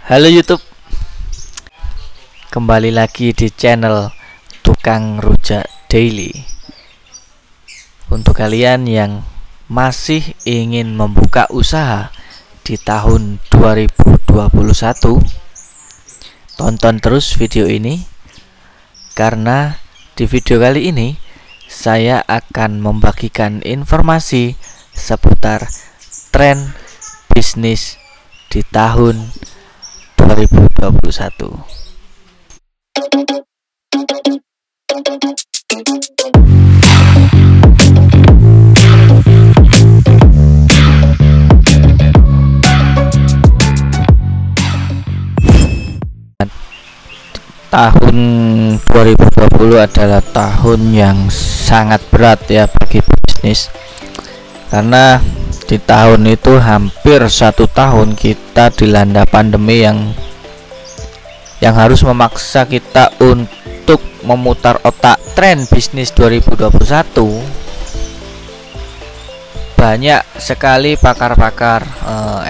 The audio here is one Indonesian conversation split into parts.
Halo YouTube, kembali lagi di channel Tukang Rujak Daily. Untuk kalian yang masih ingin membuka usaha di tahun 2021, tonton terus video ini, karena di video kali ini saya akan membagikan informasi seputar tren bisnis di tahun 2021. Tahun 2020 adalah tahun yang sangat berat ya bagi bisnis, karena di tahun itu hampir 1 tahun kita dilanda pandemi yang harus memaksa kita untuk memutar otak. Tren bisnis 2021, banyak sekali pakar-pakar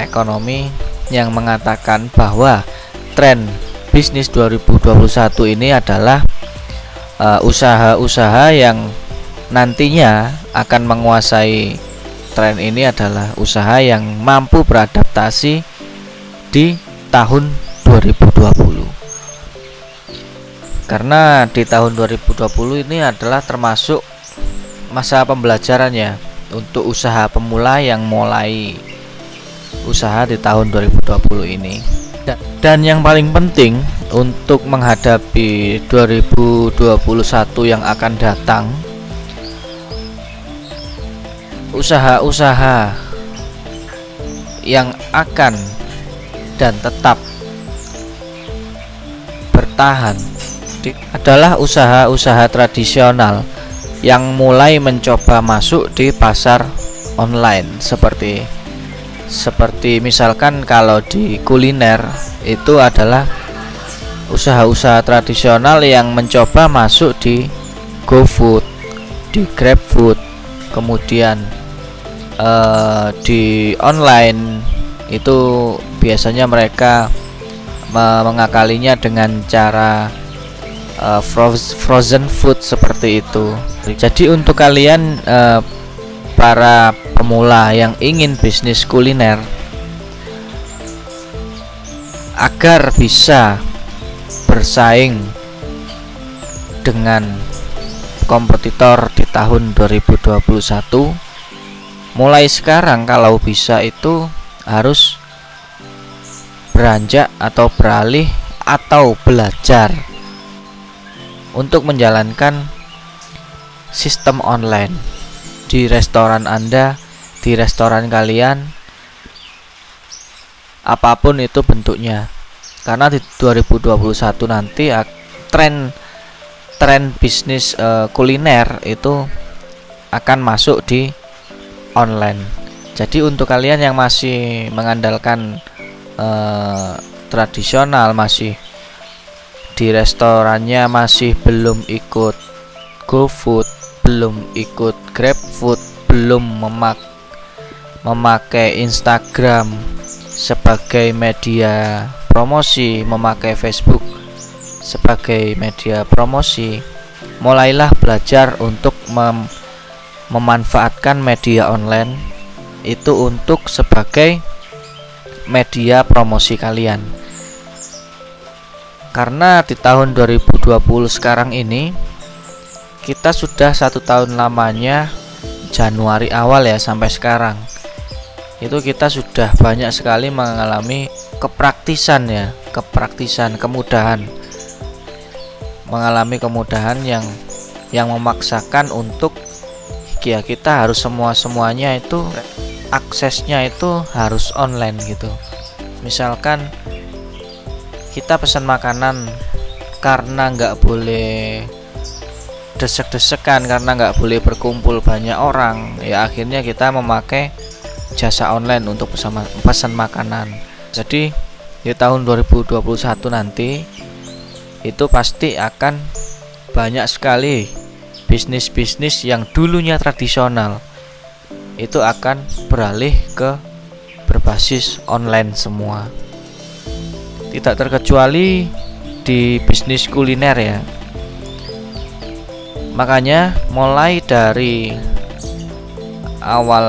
ekonomi yang mengatakan bahwa tren bisnis 2021 ini adalah usaha-usaha yang nantinya akan menguasai tren ini adalah usaha yang mampu beradaptasi di tahun 2020. Karena di tahun 2020 ini adalah termasuk masa pembelajarannya untuk usaha pemula yang mulai usaha di tahun 2020 ini. Dan yang paling penting untuk menghadapi 2021 yang akan datang, usaha-usaha yang akan dan tetap bertahan adalah usaha-usaha tradisional yang mulai mencoba masuk di pasar online, seperti misalkan kalau di kuliner itu adalah usaha-usaha tradisional yang mencoba masuk di GoFood, di GrabFood, kemudian di online itu biasanya mereka mengakalinya dengan cara frozen food seperti itu. Jadi untuk kalian para pemula yang ingin bisnis kuliner, agar bisa bersaing dengan kompetitor di tahun 2021, mulai sekarang kalau bisa itu harus beranjak atau beralih atau belajar untuk menjalankan sistem online di restoran Anda, di restoran kalian, apapun itu bentuknya. Karena di 2021 nanti tren bisnis kuliner itu akan masuk di online. Jadi untuk kalian yang masih mengandalkan tradisional, masih di restorannya masih belum ikut GoFood, belum ikut GrabFood, belum memakai Instagram sebagai media promosi, memakai Facebook sebagai media promosi, mulailah belajar untuk memanfaatkan media online itu untuk sebagai media promosi kalian. Karena di tahun 2020 sekarang ini kita sudah 1 tahun lamanya, Januari awal ya sampai sekarang itu kita sudah banyak sekali mengalami kepraktisan, kemudahan, mengalami kemudahan yang memaksakan untuk ya kita harus semuanya itu aksesnya itu harus online gitu. Misalkan kita pesan makanan, karena nggak boleh desek-desekan, karena nggak boleh berkumpul banyak orang, ya akhirnya kita memakai jasa online untuk pesan makanan. Jadi di tahun 2021 nanti itu pasti akan banyak sekali bisnis-bisnis yang dulunya tradisional itu akan beralih ke berbasis online semua. tidak terkecuali di bisnis kuliner ya. Makanya mulai dari awal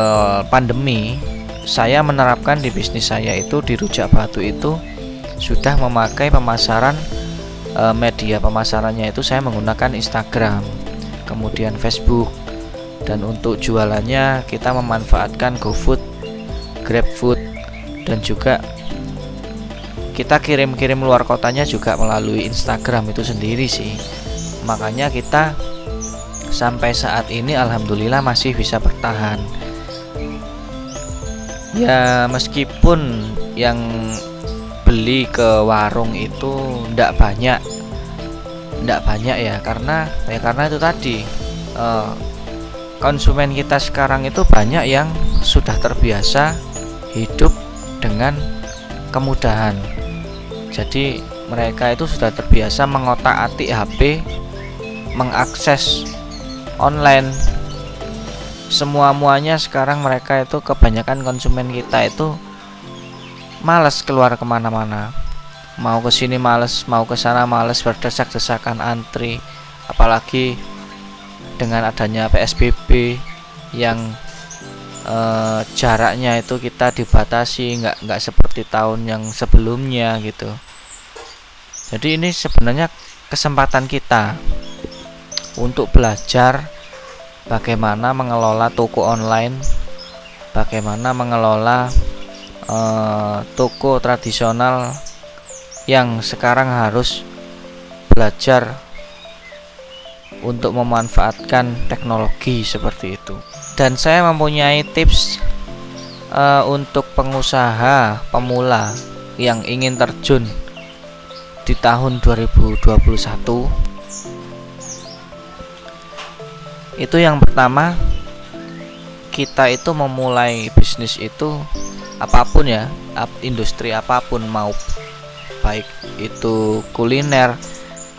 pandemi saya menerapkan di bisnis saya itu, di Rujak Batu itu sudah memakai pemasaran media pemasarannya itu saya menggunakan Instagram, kemudian Facebook, dan untuk jualannya kita memanfaatkan GoFood, GrabFood, dan juga kita kirim-kirim luar kotanya juga melalui Instagram itu sendiri sih. Makanya kita sampai saat ini alhamdulillah masih bisa bertahan. Ya meskipun yang beli ke warung itu ndak banyak ya, karena itu tadi konsumen kita sekarang itu banyak yang sudah terbiasa hidup dengan kemudahan. Jadi mereka itu sudah terbiasa mengotak-atik HP, mengakses online, muanya sekarang. Mereka itu kebanyakan konsumen kita itu malas keluar kemana-mana, mau ke sini males, mau ke sana males, berdesak-desakan antri. Apalagi dengan adanya PSBB yang jaraknya itu kita dibatasi, nggak seperti tahun yang sebelumnya gitu. Jadi ini sebenarnya kesempatan kita untuk belajar bagaimana mengelola toko online, bagaimana mengelola toko tradisional yang sekarang harus belajar untuk memanfaatkan teknologi seperti itu. Dan saya mempunyai tips untuk pengusaha pemula yang ingin terjun di tahun 2021. Itu yang pertama, kita itu memulai bisnis itu apapun ya, industri apapun, mau baik itu kuliner,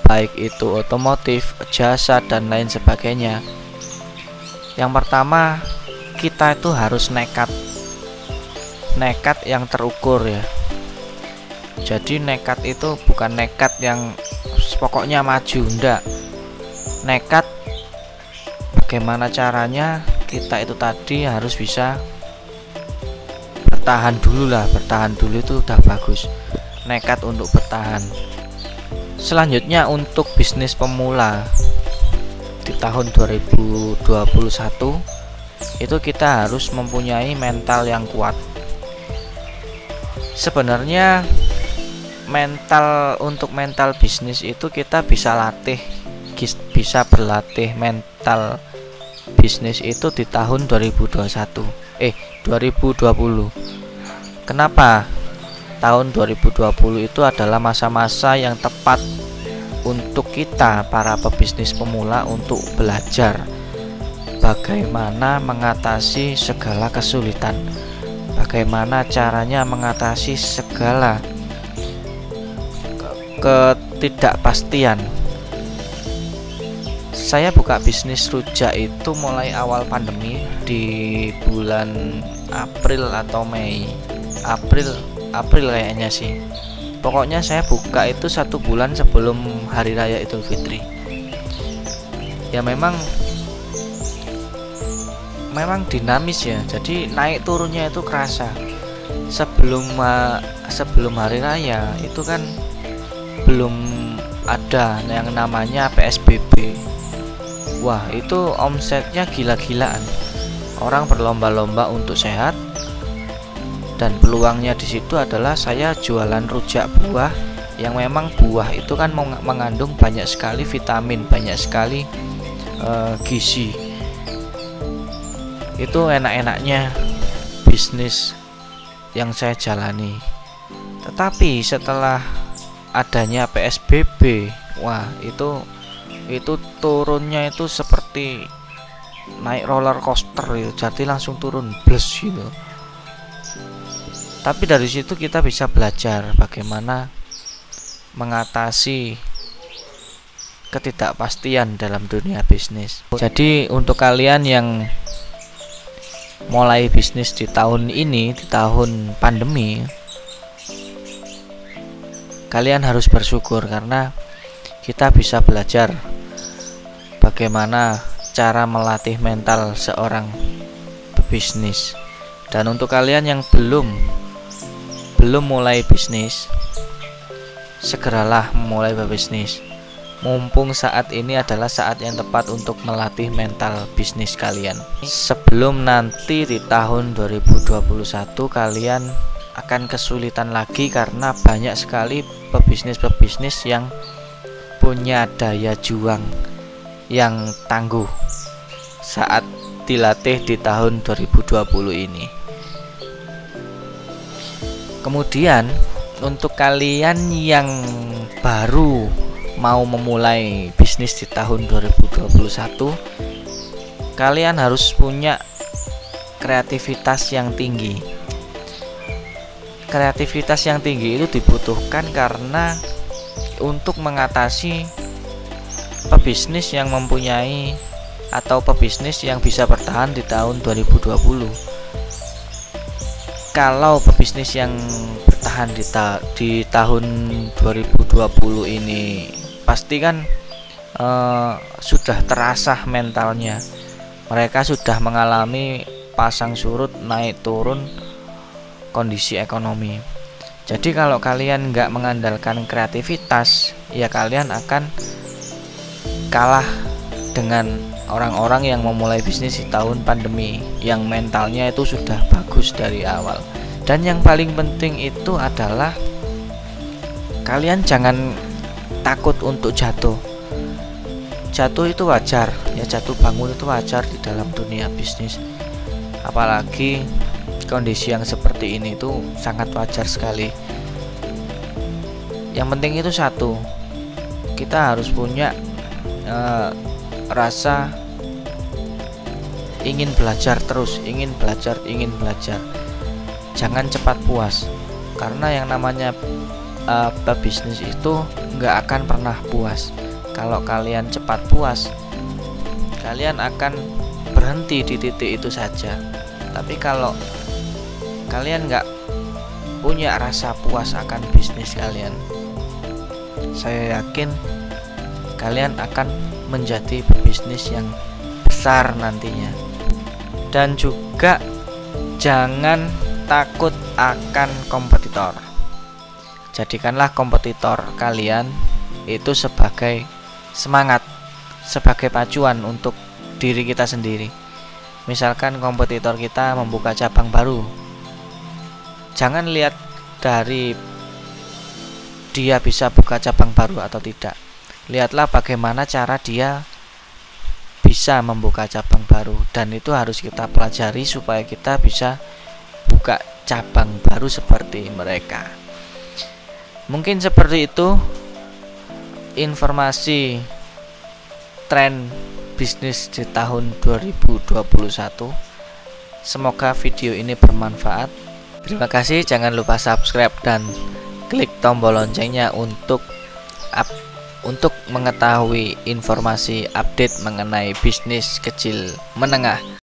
baik itu otomotif, jasa, dan lain sebagainya. Yang pertama, kita itu harus nekat yang terukur ya. Jadi nekat itu bukan nekat yang pokoknya maju, enggak. Nekat bagaimana caranya kita itu tadi harus bisa bertahan dulu lah. Bertahan dulu itu udah bagus, nekat untuk bertahan. Selanjutnya untuk bisnis pemula di tahun 2021 itu kita harus mempunyai mental yang kuat. Sebenarnya untuk mental bisnis itu kita bisa berlatih mental bisnis itu di tahun 2020. Kenapa? Tahun 2020 itu adalah masa-masa yang tepat untuk kita para pebisnis pemula untuk belajar bagaimana mengatasi segala kesulitan, bagaimana caranya mengatasi segala ketidakpastian. Saya buka bisnis rujak itu mulai awal pandemi di bulan April atau Mei. April kayaknya sih. Pokoknya saya buka itu 1 bulan sebelum Hari Raya Idul Fitri. Ya memang dinamis ya. Jadi naik turunnya itu kerasa. Sebelum Hari Raya itu kan belum ada yang namanya PSBB. Wah, itu omsetnya gila-gilaan. Orang berlomba-lomba untuk sehat. Dan peluangnya di situ adalah saya jualan rujak buah yang memang buah itu kan mengandung banyak sekali vitamin, banyak sekali gizi. Itu enak-enaknya bisnis yang saya jalani. Tetapi setelah adanya PSBB, wah itu turunnya itu seperti naik roller coaster gitu. Jadi langsung turun blus gitu. Tapi dari situ kita bisa belajar bagaimana mengatasi ketidakpastian dalam dunia bisnis. Jadi untuk kalian yang mulai bisnis di tahun ini, di tahun pandemi, kalian harus bersyukur karena kita bisa belajar bagaimana cara melatih mental seorang pebisnis. Dan untuk kalian yang belum mulai bisnis, segeralah mulai berbisnis. Mumpung saat ini adalah saat yang tepat untuk melatih mental bisnis kalian. Sebelum nanti di tahun 2021 kalian akan kesulitan lagi karena banyak sekali pebisnis yang punya daya juang yang tangguh saat dilatih di tahun 2020 ini. Kemudian untuk kalian yang baru mau memulai bisnis di tahun 2021, kalian harus punya kreativitas yang tinggi. Kreativitas yang tinggi itu dibutuhkan karena untuk mengatasi pebisnis yang mempunyai atau pebisnis yang bisa bertahan di tahun 2020. Kalau pebisnis yang bertahan di tahun 2020 ini pasti kan sudah terasah mentalnya. Mereka sudah mengalami pasang surut, naik turun kondisi ekonomi. Jadi kalau kalian nggak mengandalkan kreativitas, ya kalian akan kalah dengan orang-orang yang memulai bisnis di tahun pandemi yang mentalnya itu sudah bagus dari awal. Dan yang paling penting itu adalah kalian jangan takut untuk jatuh. Jatuh itu wajar, ya jatuh bangun itu wajar di dalam dunia bisnis. Apalagi kondisi yang seperti ini itu sangat wajar sekali. Yang penting itu satu, kita harus punya rasa ingin belajar terus, ingin belajar. Jangan cepat puas, karena yang namanya pebisnis itu nggak akan pernah puas. Kalau kalian cepat puas, kalian akan berhenti di titik itu saja. Tapi kalau kalian nggak punya rasa puas akan bisnis kalian, saya yakin kalian akan menjadi pebisnis yang besar nantinya. Dan juga jangan takut akan kompetitor. Jadikanlah kompetitor kalian itu sebagai semangat, sebagai pacuan untuk diri kita sendiri. Misalkan kompetitor kita membuka cabang baru, jangan lihat dari dia bisa buka cabang baru atau tidak. Lihatlah bagaimana cara dia bisa membuka cabang baru, dan itu harus kita pelajari supaya kita bisa buka cabang baru seperti mereka. Mungkin seperti itu informasi tren bisnis di tahun 2021. Semoga video ini bermanfaat. Terima kasih, jangan lupa subscribe dan klik tombol loncengnya untuk mengetahui informasi update mengenai bisnis kecil menengah.